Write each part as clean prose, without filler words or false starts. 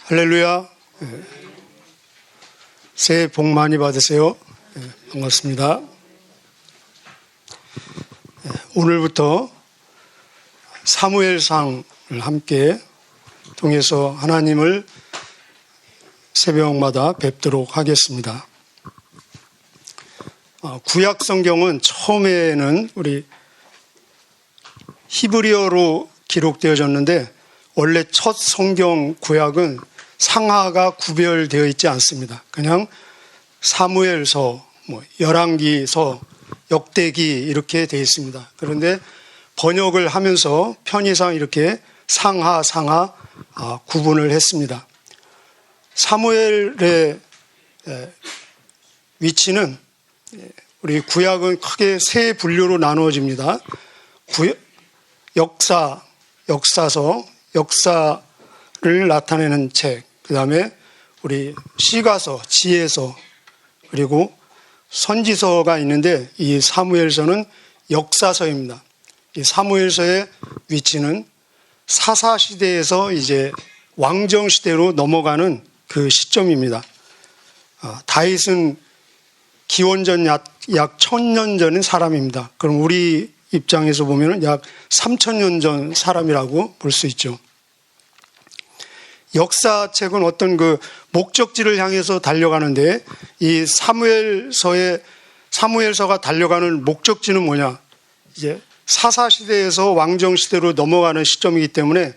할렐루야. 새해 복 많이 받으세요. 반갑습니다. 오늘부터 사무엘상을 함께 통해서 하나님을 새벽마다 뵙도록 하겠습니다. 구약 성경은 처음에는 우리 히브리어로 기록되어졌는데 원래 첫 성경 구약은 상하가 구별되어 있지 않습니다. 그냥 사무엘서, 열왕기서, 역대기 이렇게 되어 있습니다. 그런데 번역을 하면서 편의상 이렇게 상하 구분을 했습니다. 사무엘의 위치는 우리 구약은 크게 세 분류로 나누어집니다. 역사서, 역사를 나타내는 책, 그 다음에 우리 시가서, 지혜서, 그리고 선지서가 있는데 이 사무엘서는 역사서입니다. 이 사무엘서의 위치는 사사시대에서 이제 왕정시대로 넘어가는 그 시점입니다. 다윗은 기원전 약 1000년 전인 사람입니다. 그럼 우리 입장에서 보면 약 3000년 전 사람이라고 볼 수 있죠. 역사책은 어떤 그 목적지를 향해서 달려가는데 이 사무엘서가 달려가는 목적지는 뭐냐? 이제 사사시대에서 왕정시대로 넘어가는 시점이기 때문에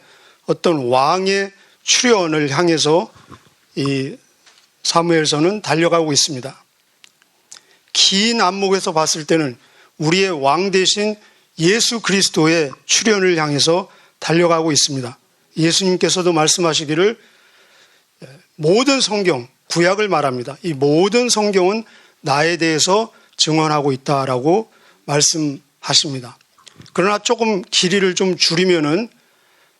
어떤 왕의 출현을 향해서 이 사무엘서는 달려가고 있습니다. 긴 안목에서 봤을 때는 우리의 왕 대신 예수 그리스도의 출현을 향해서 달려가고 있습니다. 예수님께서도 말씀하시기를 모든 성경, 구약을 말합니다. 이 모든 성경은 나에 대해서 증언하고 있다라고 말씀하십니다. 그러나 조금 길이를 좀 줄이면은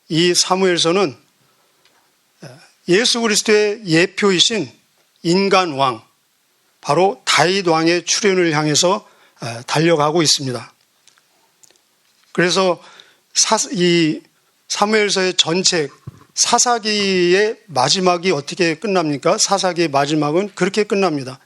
이 사무엘서는 예수 그리스도의 예표이신 인간 왕, 바로 다윗 왕의 출현을 향해서 달려가고 있습니다. 그래서 이 사무엘서의 전책 사사기의 마지막이 어떻게 끝납니까? 사사기의 마지막은 그렇게 끝납니다.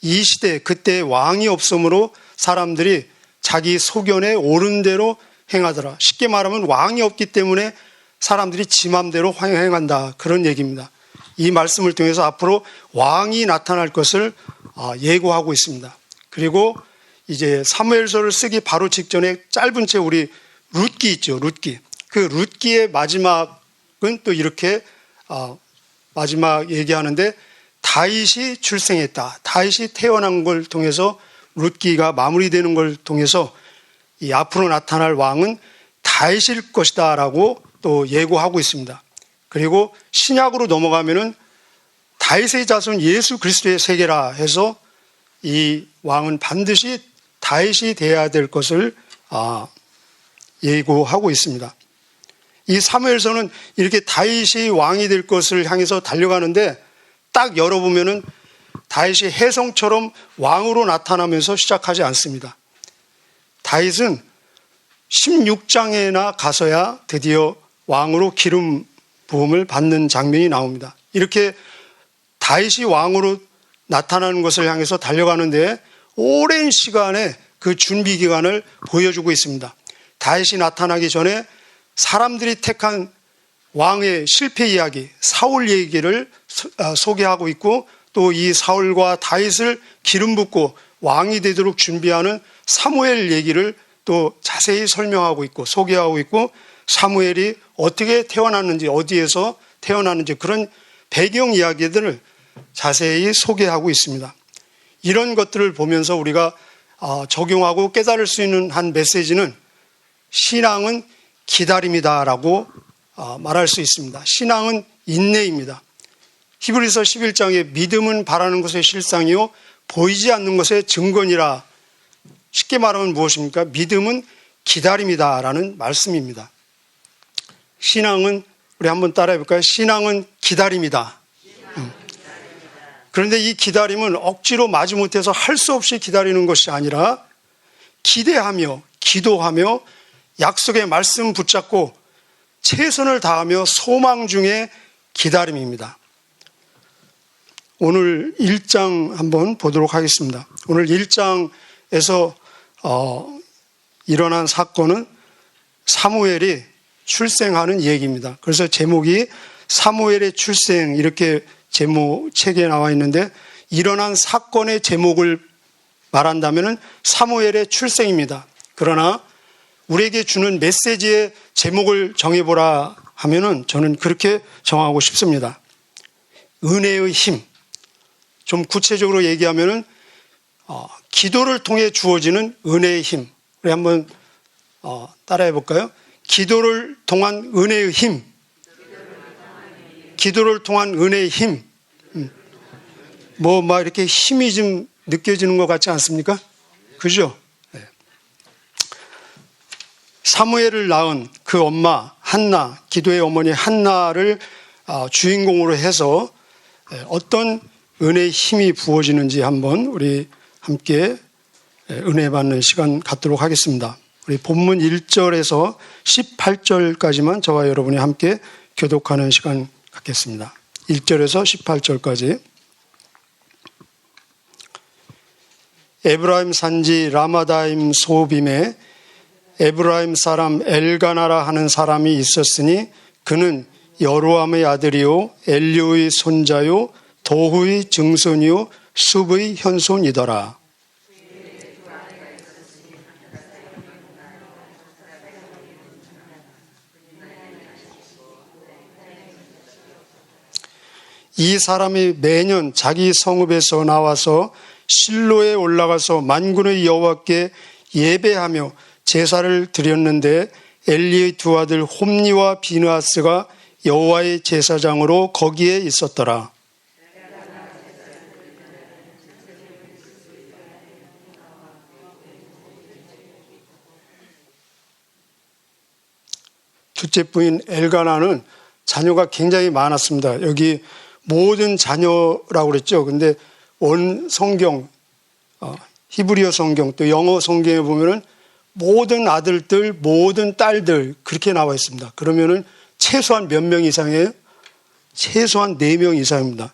이 시대 그때 왕이 없으므로 사람들이 자기 소견에 옳은 대로 행하더라. 쉽게 말하면 왕이 없기 때문에 사람들이 지 맘대로 행한다, 그런 얘기입니다. 이 말씀을 통해서 앞으로 왕이 나타날 것을 예고하고 있습니다. 그리고 이제 사무엘서를 쓰기 바로 직전에 짧은 책 우리 룻기 있죠. 룻기. 그 룻기의 마지막은 또 이렇게 마지막 얘기하는데 다윗이 출생했다. 다윗이 태어난 걸 통해서 룻기가 마무리되는 걸 통해서 이 앞으로 나타날 왕은 다윗일 것이다 라고 또 예고하고 있습니다. 그리고 신약으로 넘어가면은 다윗의 자손 예수 그리스도의 세계라 해서 이 왕은 반드시 다윗이 돼야 될 것을 예고하고 있습니다. 이 사무엘서는 이렇게 다윗이 왕이 될 것을 향해서 달려가는데 딱 열어보면은 다윗이 혜성처럼 왕으로 나타나면서 시작하지 않습니다. 다윗은 16장에나 가서야 드디어 왕으로 기름 부음을 받는 장면이 나옵니다. 이렇게 다윗이 왕으로 나타나는 것을 향해서 달려가는데 오랜 시간의 그 준비 기간을 보여주고 있습니다. 다윗이 나타나기 전에 사람들이 택한 왕의 실패 이야기, 사울 얘기를 소개하고 있고 또 이 사울과 다윗을 기름 붓고 왕이 되도록 준비하는 사무엘 얘기를 또 자세히 설명하고 있고 소개하고 있고 사무엘이 어떻게 태어났는지 어디에서 태어났는지 그런 배경 이야기들을 자세히 소개하고 있습니다. 이런 것들을 보면서 우리가 적용하고 깨달을 수 있는 한 메시지는 신앙은 기다림이다라고 말할 수 있습니다. 신앙은 인내입니다. 히브리서 11장에 믿음은 바라는 것의 실상이요 보이지 않는 것의 증거니라. 쉽게 말하면 무엇입니까? 믿음은 기다림이다라는 말씀입니다. 신앙은 우리 한번 따라해 볼까요? 신앙은 기다림이다. 그런데 이 기다림은 억지로 마지못해서 할 수 없이 기다리는 것이 아니라 기대하며 기도하며 약속의 말씀 붙잡고 최선을 다하며 소망 중에 기다림입니다. 오늘 1장 한번 보도록 하겠습니다. 오늘 1장에서 일어난 사건은 사무엘이 출생하는 얘기입니다. 그래서 제목이 사무엘의 출생 이렇게 책에 나와 있는데, 일어난 사건의 제목을 말한다면 사무엘의 출생입니다. 그러나 우리에게 주는 메시지의 제목을 정해보라 하면은 저는 그렇게 정하고 싶습니다. 은혜의 힘. 좀 구체적으로 얘기하면은 기도를 통해 주어지는 은혜의 힘. 우리 한번 따라해 볼까요? 기도를 통한 은혜의 힘. 기도를 통한 은혜의 힘. 막 이렇게 힘이 좀 느껴지는 것 같지 않습니까? 그죠? 네. 사무엘을 낳은 그 엄마 한나, 기도의 어머니 한나를 주인공으로 해서 어떤 은혜의 힘이 부어지는지 한번 우리 함께 은혜 받는 시간 갖도록 하겠습니다. 우리 본문 1절에서 18절까지만 저와 여러분이 함께 교독하는 시간 갖겠습니다. 1절에서 18절까지. 에브라임 산지 라마다임 소빔에 에브라임 사람 엘가나라 하는 사람이 있었으니 그는 여로함의 아들이요 엘리우의 손자요 도후의 증손이요 숲의 현손이더라. 이 사람이 매년 자기 성읍에서 나와서 실로에 올라가서 만군의 여호와께 예배하며 제사를 드렸는데 엘리의 두 아들 홈니와 비느하스가 여호와의 제사장으로 거기에 있었더라. 둘째 부인 엘가나는 자녀가 굉장히 많았습니다. 여기 모든 자녀라고 그랬죠. 근데 원 성경, 히브리어 성경 또 영어 성경에 보면은 모든 아들들, 모든 딸들 그렇게 나와 있습니다. 그러면은 최소한 몇 명 이상이에요? 최소한 4명 이상입니다.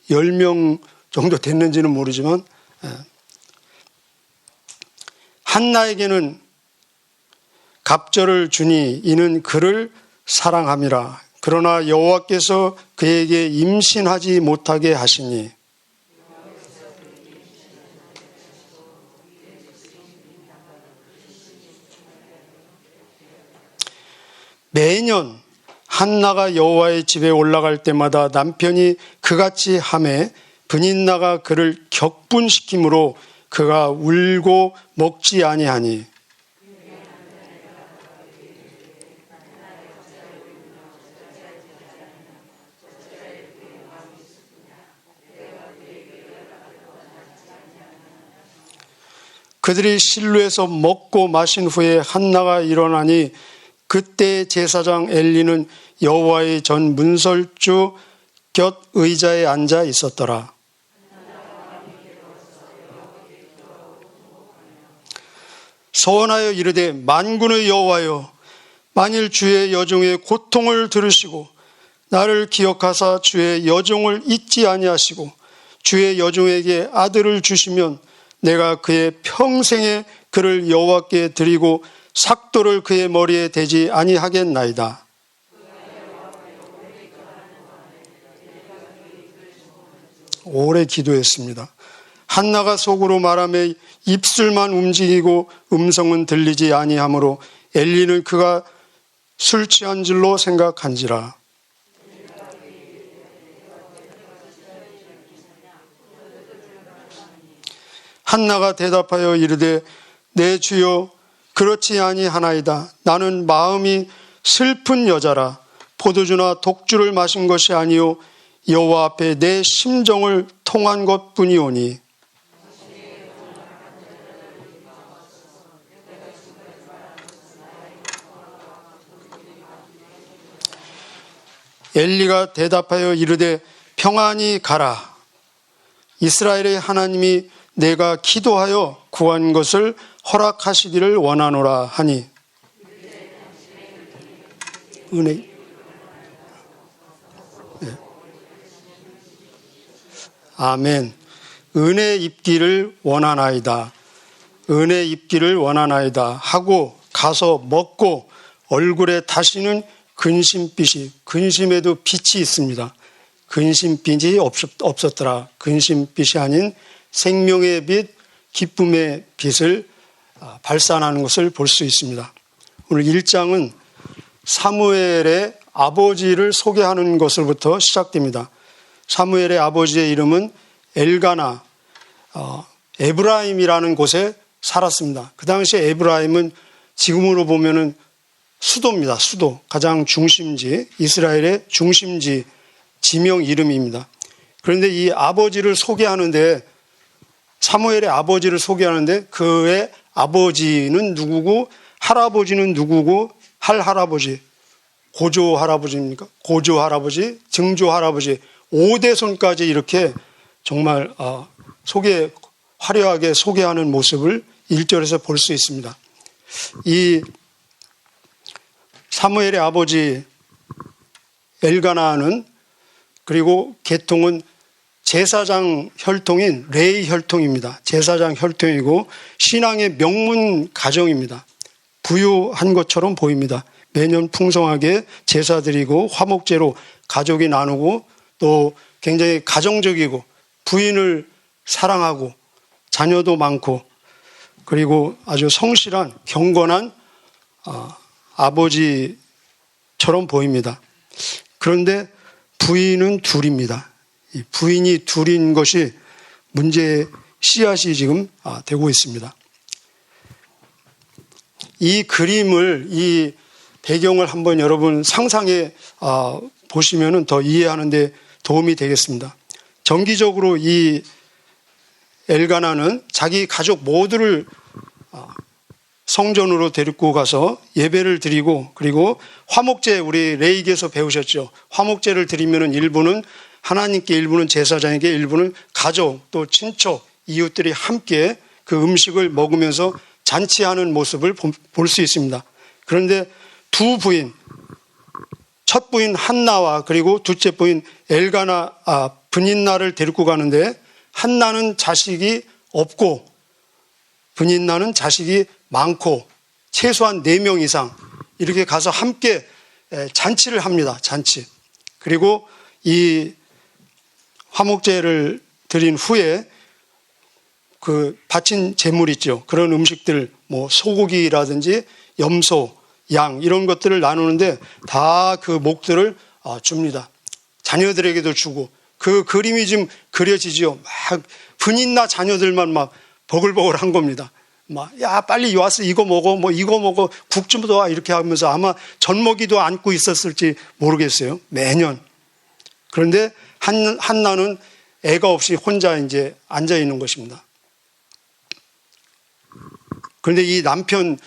10명 정도 됐는지는 모르지만 한나에게는 갑절을 주니 이는 그를 사랑함이라. 그러나 여호와께서 그에게 임신하지 못하게 하시니 매년 한나가 여호와의 집에 올라갈 때마다 남편이 그같이 하매 분인나가 그를 격분시키므로 그가 울고 먹지 아니하니 그들이 실로에서 먹고 마신 후에 한나가 일어나니 그때 제사장 엘리는 여호와의 전 문설주 곁 의자에 앉아 있었더라. 서원하여 이르되 만군의 여호와여, 만일 주의 여종의 고통을 들으시고 나를 기억하사 주의 여종을 잊지 아니하시고 주의 여종에게 아들을 주시면 내가 그의 평생에 그를 여호와께 드리고 삭도를 그의 머리에 대지 아니하겠나이다. 오래 기도했습니다. 한나가 속으로 말하며 입술만 움직이고 음성은 들리지 아니하므로 엘리는 그가 술 취한 줄로 생각한지라. 한나가 대답하여 이르되 내 주여 그렇지 아니하나이다. 나는 마음이 슬픈 여자라. 포도주나 독주를 마신 것이 아니요 여호와 앞에 내 심정을 통한 것뿐이오니. 엘리가 대답하여 이르되 평안히 가라. 이스라엘의 하나님이 내가 기도하여 구한 것을 허락하시기를 원하노라 하니. 은혜. 네. 아멘. 은혜 입기를 원하나이다. 은혜 입기를 원하나이다 하고 가서 먹고 얼굴에 다시는 근심빛이, 근심에도 빛이 있습니다. 근심빛이 없었더라. 근심빛이 아닌 생명의 빛, 기쁨의 빛을 발산하는 것을 볼 수 있습니다. 오늘 1장은 사무엘의 아버지를 소개하는 것으로부터 시작됩니다. 사무엘의 아버지의 이름은 엘가나, 에브라임이라는 곳에 살았습니다. 그 당시에 에브라임은 지금으로 보면은 수도입니다. 수도. 가장 중심지, 이스라엘의 중심지 지명 이름입니다. 그런데 이 아버지를 소개하는데, 사무엘의 아버지를 소개하는데 그의 아버지는 누구고 할아버지는 누구고, 할아버지, 고조 할아버지입니까? 고조 할아버지, 증조 할아버지, 5대손까지 이렇게 정말 화려하게 소개하는 모습을 1절에서 볼 수 있습니다. 이 사무엘의 아버지 엘가나는, 그리고 계통은 제사장 혈통인 레위 혈통입니다. 제사장 혈통이고 신앙의 명문 가정입니다. 부유한 것처럼 보입니다. 매년 풍성하게 제사 드리고 화목제로 가족이 나누고 또 굉장히 가정적이고 부인을 사랑하고 자녀도 많고 그리고 아주 성실한 경건한 아버지처럼 보입니다. 그런데 부인은 둘입니다. 이 부인이 둘인 것이 문제의 씨앗이 지금 되고 있습니다. 이 그림을, 이 배경을 한번 여러분 상상해 보시면 더 이해하는 데 도움이 되겠습니다. 정기적으로 이 엘가나는 자기 가족 모두를 성전으로 데리고 가서 예배를 드리고, 그리고 화목제, 우리 레위기에서 배우셨죠. 화목제를 드리면은 일부는 하나님께, 일부는 제사장에게, 일부는 가족 또 친척 이웃들이 함께 그 음식을 먹으면서 잔치하는 모습을 볼 수 있습니다. 그런데 두 부인, 첫 부인 한나와 그리고 둘째 부인 엘가나, 브닌나를 데리고 가는데, 한나는 자식이 없고 브닌나는 자식이 많고 최소한 4명 이상 이렇게 가서 함께 잔치를 합니다. 잔치. 그리고 이 화목제를 드린 후에 그 바친 제물 있죠. 그런 음식들, 뭐 소고기라든지 염소, 양 이런 것들을 나누는데 다 그 목들을 줍니다. 자녀들에게도 주고, 그 그림이 지금 그려지죠. 막 분인나 자녀들만 막 버글버글한 겁니다. 막 야 빨리 와서 이거 먹어, 뭐 이거 먹어, 국 좀 더 와 이렇게 하면서 아마 젖먹이도 안고 있었을지 모르겠어요. 매년. 그런데 한나는 애가 없이 혼자 이제 앉아 있는 것입니다. 그런데 이 남편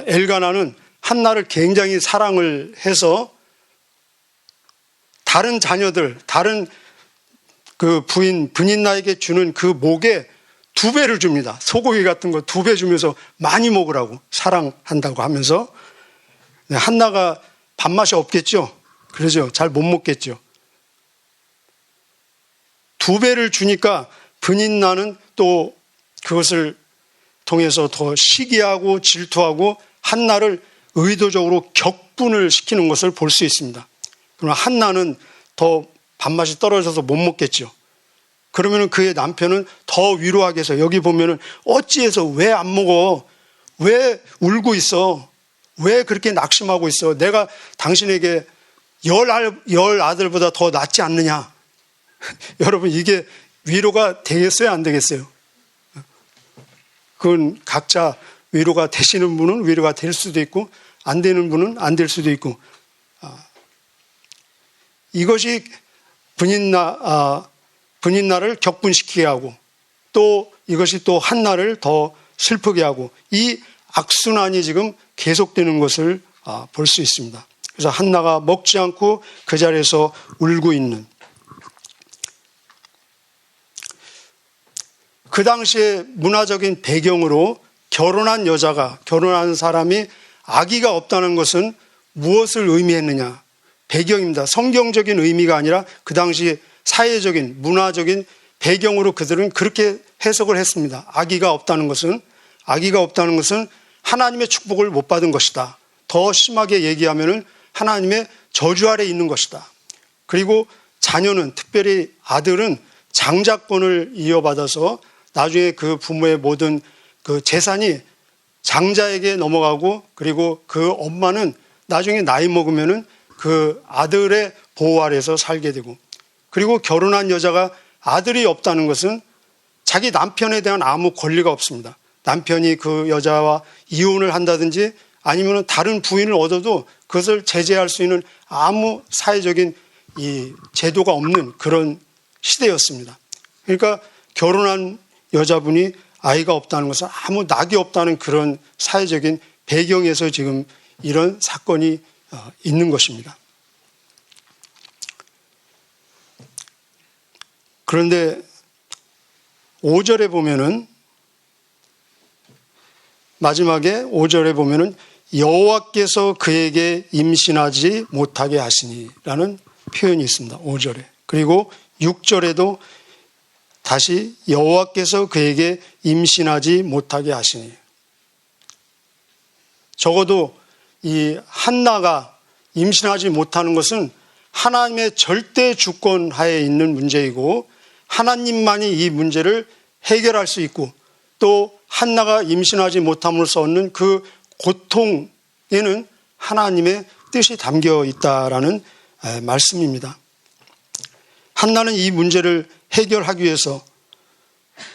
엘가나는 한나를 굉장히 사랑을 해서 다른 자녀들, 다른 그 부인 브닌나에게 주는 그 목에 2배를 줍니다. 소고기 같은 거 2배 주면서 많이 먹으라고, 사랑한다고 하면서. 한나가 밥맛이 없겠죠. 그러죠. 잘 못 먹겠죠. 2배를 주니까 브닌나는 또 그것을 통해서 더 시기하고 질투하고 한나를 의도적으로 격분을 시키는 것을 볼 수 있습니다. 그러나 한나는 더 밥맛이 떨어져서 못 먹겠죠. 그러면 그의 남편은 더 위로하기 위해서, 여기 보면은 어찌해서 왜 안 먹어? 왜 울고 있어? 왜 그렇게 낙심하고 있어? 내가 당신에게 10 아들보다 더 낫지 않느냐? 여러분, 이게 위로가 되겠어요? 안 되겠어요? 그건 각자 위로가 되시는 분은 위로가 될 수도 있고, 안 되는 분은 안 될 수도 있고, 이것이 브닌나를 격분시키게 하고, 또 이것이 또 한나를 더 슬프게 하고, 이 악순환이 지금 계속되는 것을 볼 수 있습니다. 그래서 한나가 먹지 않고 그 자리에서 울고 있는, 그 당시의 문화적인 배경으로 결혼한 사람이 아기가 없다는 것은 무엇을 의미했느냐? 배경입니다. 성경적인 의미가 아니라 그 당시 사회적인, 문화적인 배경으로 그들은 그렇게 해석을 했습니다. 아기가 없다는 것은 하나님의 축복을 못 받은 것이다. 더 심하게 얘기하면은 하나님의 저주 아래 있는 것이다. 그리고 자녀는, 특별히 아들은 장자권을 이어받아서 나중에 그 부모의 모든 그 재산이 장자에게 넘어가고, 그리고 그 엄마는 나중에 나이 먹으면은 그 아들의 보호 아래에서 살게 되고, 그리고 결혼한 여자가 아들이 없다는 것은 자기 남편에 대한 아무 권리가 없습니다. 남편이 그 여자와 이혼을 한다든지 아니면 다른 부인을 얻어도 그것을 제재할 수 있는 아무 사회적인 이 제도가 없는 그런 시대였습니다. 그러니까 결혼한 여자분이 아이가 없다는 것은 아무 낙이 없다는 그런 사회적인 배경에서 지금 이런 사건이 있는 것입니다. 그런데 5절에 보면은, 마지막에 5절에 보면은 여호와께서 그에게 임신하지 못하게 하시니라는 표현이 있습니다. 5절에. 그리고 6절에도 다시 여호와께서 그에게 임신하지 못하게 하시니. 적어도 이 한나가 임신하지 못하는 것은 하나님의 절대 주권 하에 있는 문제이고, 하나님만이 이 문제를 해결할 수 있고, 또 한나가 임신하지 못함으로써 얻는 그 고통에는 하나님의 뜻이 담겨 있다라는 말씀입니다. 한나는 이 문제를 해결하기 위해서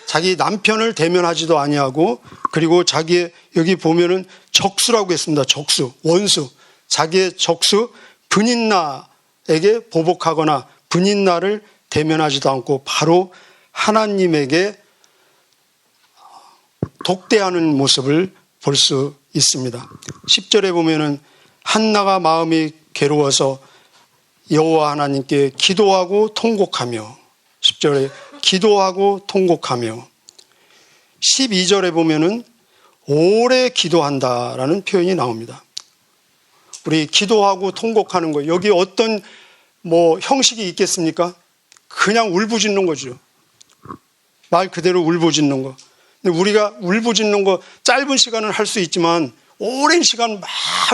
자기 남편을 대면하지도 아니하고, 그리고 자기의, 여기 보면은 적수라고 했습니다. 적수, 원수. 자기의 적수 브닌나에게 보복하거나 브닌나를 대면하지도 않고 바로 하나님에게 독대하는 모습을 볼 수 있습니다. 10절에 보면은 한나가 마음이 괴로워서 여호와 하나님께 기도하고 통곡하며, 10절에 기도하고 통곡하며, 12절에 보면은 오래 기도한다라는 표현이 나옵니다. 우리 기도하고 통곡하는 거, 여기 어떤 뭐 형식이 있겠습니까? 그냥 울부짖는 거죠. 말 그대로 울부짖는 거. 근데 우리가 울부짖는 거 짧은 시간은 할 수 있지만 오랜 시간 막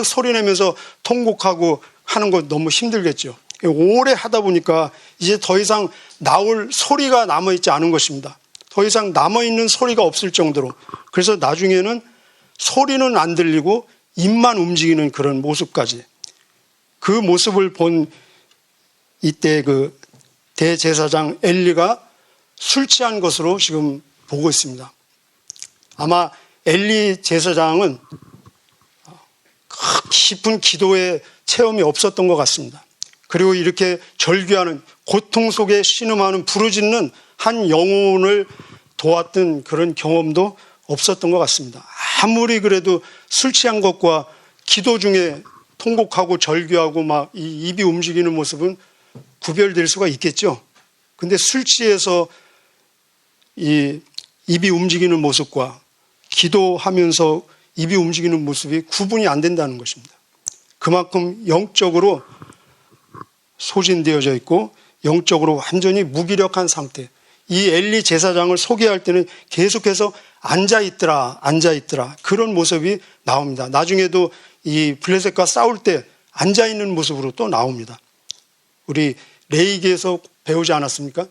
소리내면서 통곡하고 하는 거 너무 힘들겠죠. 오래 하다 보니까 이제 더 이상 나올 소리가 남아있지 않은 것입니다. 더 이상 남아있는 소리가 없을 정도로. 그래서 나중에는 소리는 안 들리고 입만 움직이는 그런 모습까지. 그 모습을 본 이때 그 대제사장 엘리가 술 취한 것으로 지금 보고 있습니다. 아마 엘리 제사장은 깊은 기도의 체험이 없었던 것 같습니다. 그리고 이렇게 절규하는, 고통 속에 신음하는, 부르짖는 한 영혼을 도왔던 그런 경험도 없었던 것 같습니다. 아무리 그래도 술 취한 것과 기도 중에 통곡하고 절규하고 막 이 입이 움직이는 모습은 구별될 수가 있겠죠. 근데 술 취해서 이 입이 움직이는 모습과 기도하면서 입이 움직이는 모습이 구분이 안 된다는 것입니다. 그만큼 영적으로 소진되어져 있고 영적으로 완전히 무기력한 상태. 이 엘리 제사장을 소개할 때는 계속해서 앉아있더라 그런 모습이 나옵니다. 나중에도 이 블레셋과 싸울 때 앉아있는 모습으로 또 나옵니다. 우리 레위기에서 배우지 않았습니까?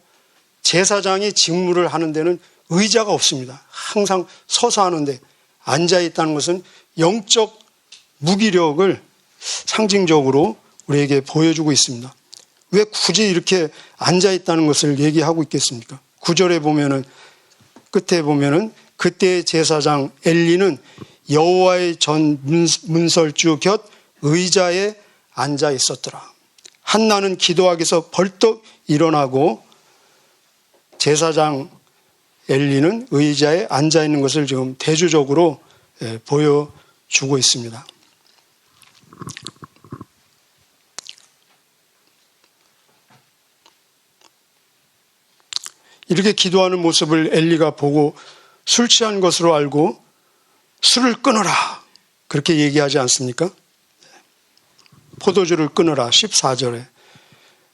제사장이 직무를 하는 데는 의자가 없습니다. 항상 서서 하는데, 앉아있다는 것은 영적 무기력을 상징적으로 우리에게 보여주고 있습니다. 왜 굳이 이렇게 앉아있다는 것을 얘기하고 있겠습니까? 9절에 보면은, 끝에 보면은 그때 제사장 엘리는 여호와의 전 문설주 곁 의자에 앉아 있었더라. 한나는 기도하기 위해서 벌떡 일어나고 제사장 엘리는 의자에 앉아 있는 것을 지금 대조적으로 보여주고 있습니다. 이렇게 기도하는 모습을 엘리가 보고 술 취한 것으로 알고 술을 끊어라, 그렇게 얘기하지 않습니까? 포도주를 끊어라, 14절에.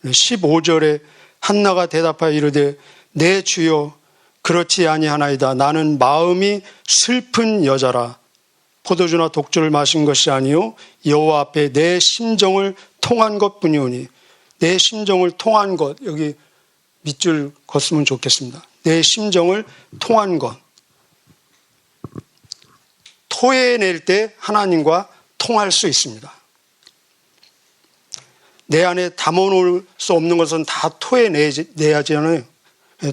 15절에 한나가 대답하여 이르되 내 주여 그렇지 아니하나이다. 나는 마음이 슬픈 여자라. 포도주나 독주를 마신 것이 아니요 여호와 앞에 내 심정을 통한 것뿐이오니. 내 심정을 통한 것, 여기 밑줄 걷으면 좋겠습니다. 내 심정을 통한 것. 토해낼 때 하나님과 통할 수 있습니다. 내 안에 담아놓을 수 없는 것은 다 토해내야지잖아요.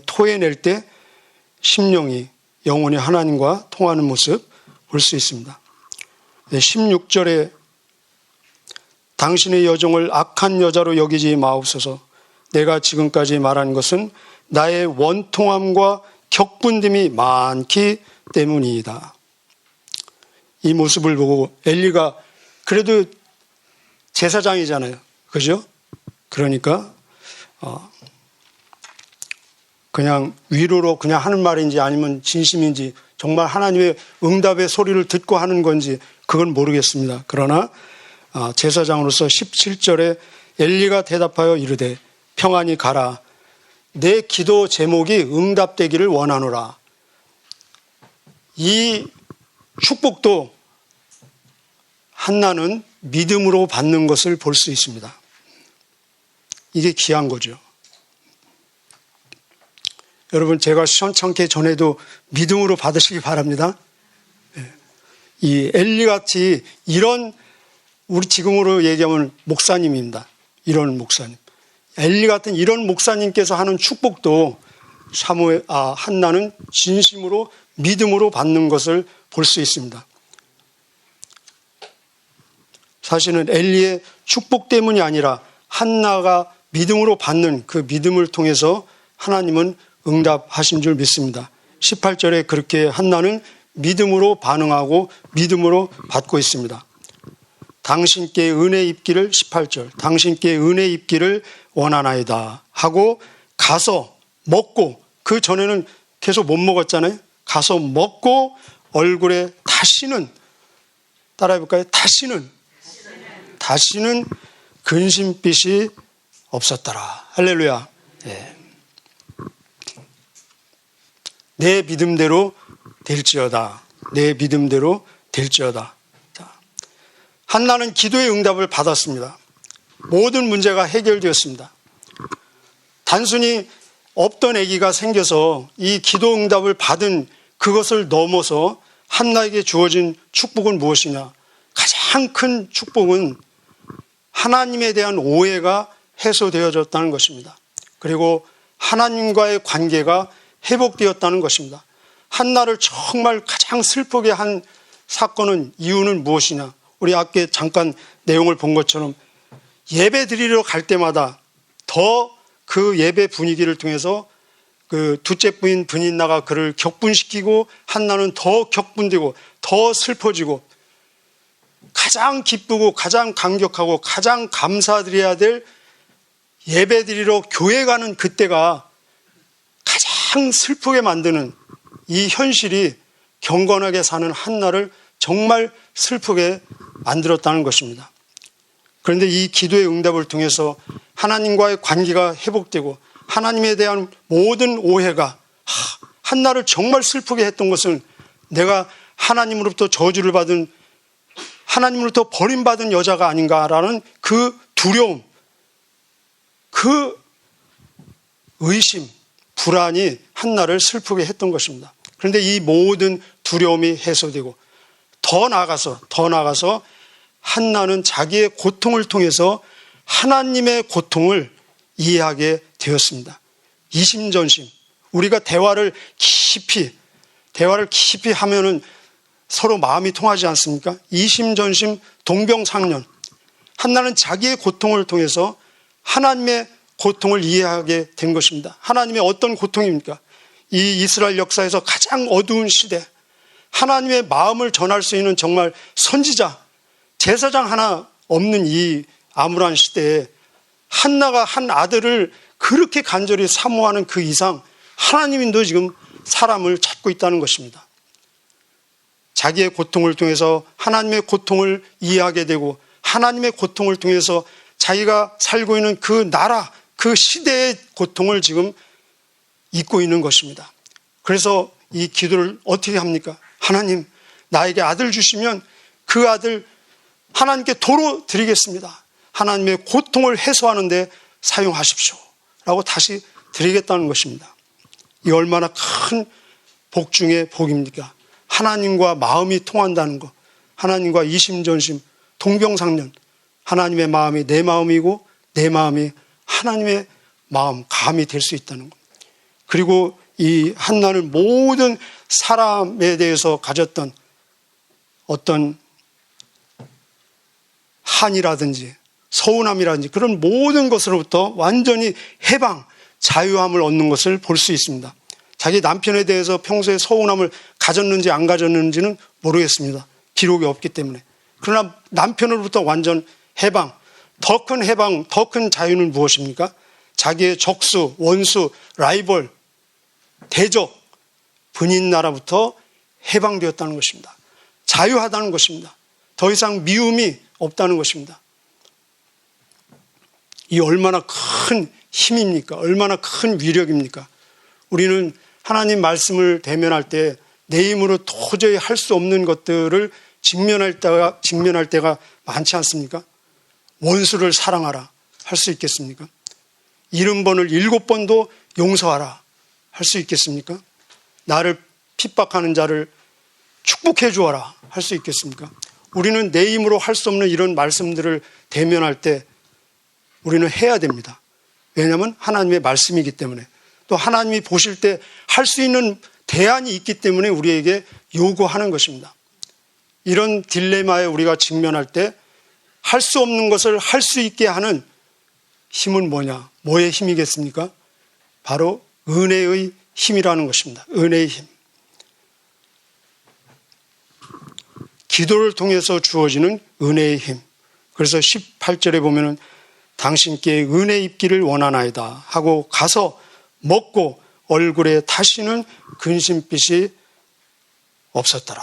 토해낼 때 심령이, 영혼이 하나님과 통하는 모습 볼 수 있습니다. 16절에 당신의 여종을 악한 여자로 여기지 마옵소서. 내가 지금까지 말한 것은 나의 원통함과 격분됨이 많기 때문이다. 이 모습을 보고 엘리가 그래도 제사장이잖아요. 그죠? 그러니까 그냥 위로로 그냥 하는 말인지 아니면 진심인지 정말 하나님의 응답의 소리를 듣고 하는 건지 그건 모르겠습니다. 그러나 제사장으로서 17절에 엘리가 대답하여 이르되 평안히 가라. 내 기도 제목이 응답되기를 원하노라. 이 축복도 한나는 믿음으로 받는 것을 볼 수 있습니다. 이게 귀한 거죠. 여러분, 제가 시원찮게 전에도 믿음으로 받으시기 바랍니다. 이 엘리같이 이런, 우리 지금으로 얘기하면 목사님입니다. 이런 목사님. 엘리 같은 이런 목사님께서 하는 축복도 한나는 진심으로 믿음으로 받는 것을 볼 수 있습니다. 사실은 엘리의 축복 때문이 아니라 한나가 믿음으로 받는 그 믿음을 통해서 하나님은 응답하신 줄 믿습니다. 18절에 그렇게 한나는 믿음으로 반응하고 믿음으로 받고 있습니다. 당신께 은혜 입기를 18절 당신께 은혜 입기를 원하나이다 하고 가서 먹고, 그 전에는 계속 못 먹었잖아요. 가서 먹고 얼굴에 다시는, 따라해볼까요? 다시는 근심빛이 없었더라. 할렐루야. 예. 내 믿음대로 될지어다. 내 믿음대로 될지어다. 자, 한나는 기도의 응답을 받았습니다. 모든 문제가 해결되었습니다. 단순히 없던 아기가 생겨서 이 기도 응답을 받은 그것을 넘어서 한나에게 주어진 축복은 무엇이냐? 가장 큰 축복은 하나님에 대한 오해가 해소되어졌다는 것입니다. 그리고 하나님과의 관계가 회복되었다는 것입니다. 한나를 정말 가장 슬프게 한 사건은, 이유는 무엇이냐? 우리 아까 잠깐 내용을 본 것처럼 예배 드리러 갈 때마다 더 그 예배 분위기를 통해서 그 둘째 부인 브닌나가 그를 격분시키고 한나는 더 격분되고 더 슬퍼지고, 가장 기쁘고 가장 감격하고 가장 감사드려야 될 예배 드리러 교회 가는 그때가 가장 슬프게 만드는 이 현실이 경건하게 사는 한나를 정말 슬프게 만들었다는 것입니다. 그런데 이 기도의 응답을 통해서 하나님과의 관계가 회복되고 하나님에 대한 모든 오해가, 한나를 정말 슬프게 했던 것은 내가 하나님으로부터 저주를 받은, 하나님으로부터 버림받은 여자가 아닌가라는 그 두려움, 그 의심, 불안이 한나를 슬프게 했던 것입니다. 그런데 이 모든 두려움이 해소되고 더 나아가서 한나는 자기의 고통을 통해서 하나님의 고통을 이해하게 되었습니다. 이심전심. 우리가 대화를 깊이 하면은 서로 마음이 통하지 않습니까? 이심전심 동병상련. 한나는 자기의 고통을 통해서 하나님의 고통을 이해하게 된 것입니다. 하나님의 어떤 고통입니까? 이 이스라엘 역사에서 가장 어두운 시대, 하나님의 마음을 전할 수 있는 정말 선지자, 제사장 하나 없는 이 암울한 시대에 한나가 한 아들을 그렇게 간절히 사모하는 그 이상 하나님도 지금 사람을 찾고 있다는 것입니다. 자기의 고통을 통해서 하나님의 고통을 이해하게 되고, 하나님의 고통을 통해서 자기가 살고 있는 그 나라, 그 시대의 고통을 지금 잊고 있는 것입니다. 그래서 이 기도를 어떻게 합니까? 하나님, 나에게 아들 주시면 그 아들 하나님께 도로 드리겠습니다. 하나님의 고통을 해소하는 데 사용하십시오 라고 다시 드리겠다는 것입니다. 이 얼마나 큰 복 중의 복입니까? 하나님과 마음이 통한다는 것, 하나님과 이심전심, 동병상련, 하나님의 마음이 내 마음이고 내 마음이 하나님의 마음, 감이 될 수 있다는 것. 그리고 이 한나는 모든 사람에 대해서 가졌던 어떤 한이라든지 서운함이라든지 그런 모든 것으로부터 완전히 해방, 자유함을 얻는 것을 볼 수 있습니다. 자기 남편에 대해서 평소에 서운함을 가졌는지 안 가졌는지는 모르겠습니다. 기록이 없기 때문에. 그러나 남편으로부터 완전 해방, 더 큰 해방, 더 큰 자유는 무엇입니까? 자기의 적수, 원수, 라이벌, 대적, 분인 나라부터 해방되었다는 것입니다. 자유하다는 것입니다. 더 이상 미움이 없다는 것입니다. 이 얼마나 큰 힘입니까? 얼마나 큰 위력입니까? 우리는 하나님 말씀을 대면할 때 내 힘으로 도저히 할 수 없는 것들을 직면할 때가 많지 않습니까? 원수를 사랑하라 할 수 있겠습니까? 70번을 7번도 용서하라 할 수 있겠습니까? 나를 핍박하는 자를 축복해 주어라 할 수 있겠습니까? 우리는 내 힘으로 할 수 없는 이런 말씀들을 대면할 때 우리는 해야 됩니다. 왜냐하면 하나님의 말씀이기 때문에, 또 하나님이 보실 때 할 수 있는 대안이 있기 때문에 우리에게 요구하는 것입니다. 이런 딜레마에 우리가 직면할 때 할 수 없는 것을 할 수 있게 하는 힘은 뭐냐? 뭐의 힘이겠습니까? 바로 은혜의 힘이라는 것입니다. 은혜의 힘. 기도를 통해서 주어지는 은혜의 힘. 그래서 18절에 보면은 당신께 은혜 입기를 원하나이다 하고 가서 먹고 얼굴에 다시는 근심빛이 없었더라.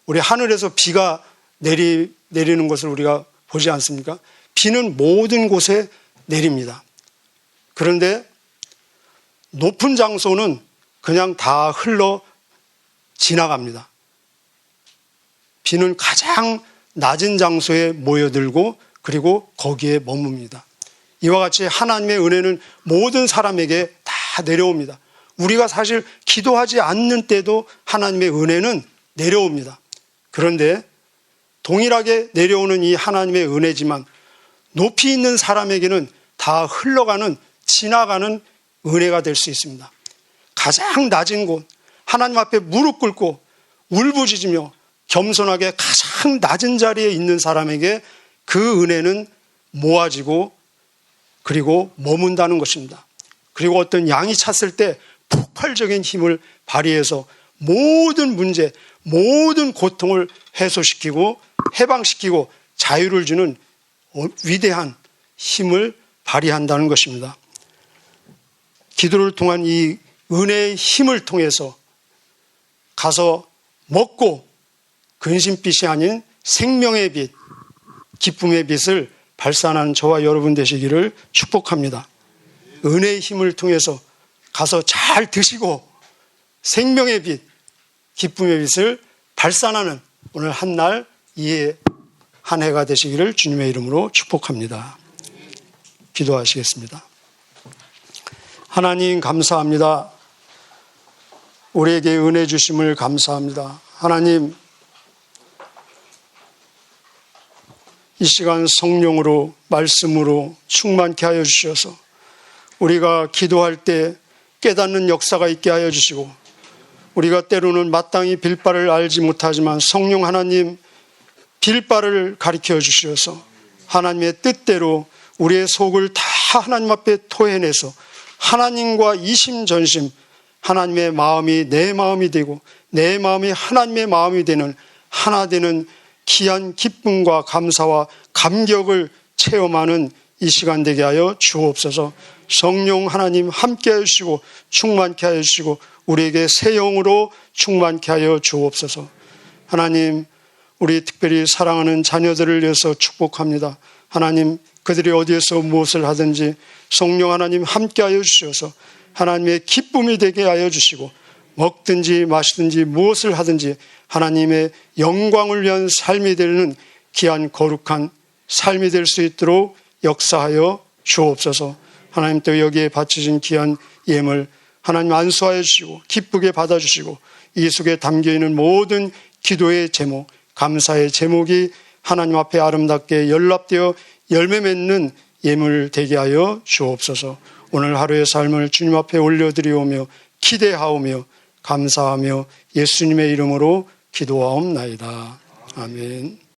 우리 하늘에서 비가 내리는 것을 우리가 보지 않습니까? 비는 모든 곳에 내립니다. 그런데 높은 장소는 그냥 다 흘러 지나갑니다. 비는 가장 낮은 장소에 모여들고 그리고 거기에 머뭅니다. 이와 같이 하나님의 은혜는 모든 사람에게 다 내려옵니다. 우리가 사실 기도하지 않는 때도 하나님의 은혜는 내려옵니다. 그런데 동일하게 내려오는 이 하나님의 은혜지만 높이 있는 사람에게는 다 흘러가는, 지나가는 은혜가 될 수 있습니다. 가장 낮은 곳, 하나님 앞에 무릎 꿇고 울부짖으며 겸손하게 가장 낮은 자리에 있는 사람에게 그 은혜는 모아지고 그리고 머문다는 것입니다. 그리고 어떤 양이 찼을 때 폭발적인 힘을 발휘해서 모든 문제, 모든 고통을 해소시키고 해방시키고 자유를 주는 위대한 힘을 발휘한다는 것입니다. 기도를 통한 이 은혜의 힘을 통해서 가서 먹고 근심빛이 아닌 생명의 빛, 기쁨의 빛을 발산하는 저와 여러분 되시기를 축복합니다. 은혜의 힘을 통해서 가서 잘 드시고 생명의 빛, 기쁨의 빛을 발산하는 오늘 한날 이 한 해가 되시기를 주님의 이름으로 축복합니다. 기도하시겠습니다. 하나님 감사합니다. 우리에게 은혜 주심을 감사합니다. 하나님, 이 시간 성령으로 말씀으로 충만케 하여 주셔서 우리가 기도할 때 깨닫는 역사가 있게 하여 주시고, 우리가 때로는 마땅히 빌바를 알지 못하지만 성령 하나님 빌바를 가르쳐 주셔서 하나님의 뜻대로 우리의 속을 다 하나님 앞에 토해내서 하나님과 이심전심, 하나님의 마음이 내 마음이 되고 내 마음이 하나님의 마음이 되는 하나 되는 귀한 기쁨과 감사와 감격을 체험하는 이 시간 되게 하여 주옵소서. 성령 하나님 함께 하시고 충만케 하시고 우리에게 새 영으로 충만케 하여 주옵소서. 하나님, 우리 특별히 사랑하는 자녀들을 위해서 축복합니다. 하나님, 그들이 어디에서 무엇을 하든지 성령 하나님 함께 하여 주셔서 하나님의 기쁨이 되게 하여 주시고 먹든지 마시든지 무엇을 하든지 하나님의 영광을 위한 삶이 되는 귀한 거룩한 삶이 될 수 있도록 역사하여 주옵소서. 하나님 또 여기에 바쳐진 귀한 예물 하나님 안수하여 주시고 기쁘게 받아주시고 이 속에 담겨있는 모든 기도의 제목, 감사의 제목이 하나님 앞에 아름답게 연락되어 열매 맺는 예물 되게 하여 주옵소서. 오늘 하루의 삶을 주님 앞에 올려드리오며 기대하오며 감사하며 예수님의 이름으로 기도하옵나이다. 아멘.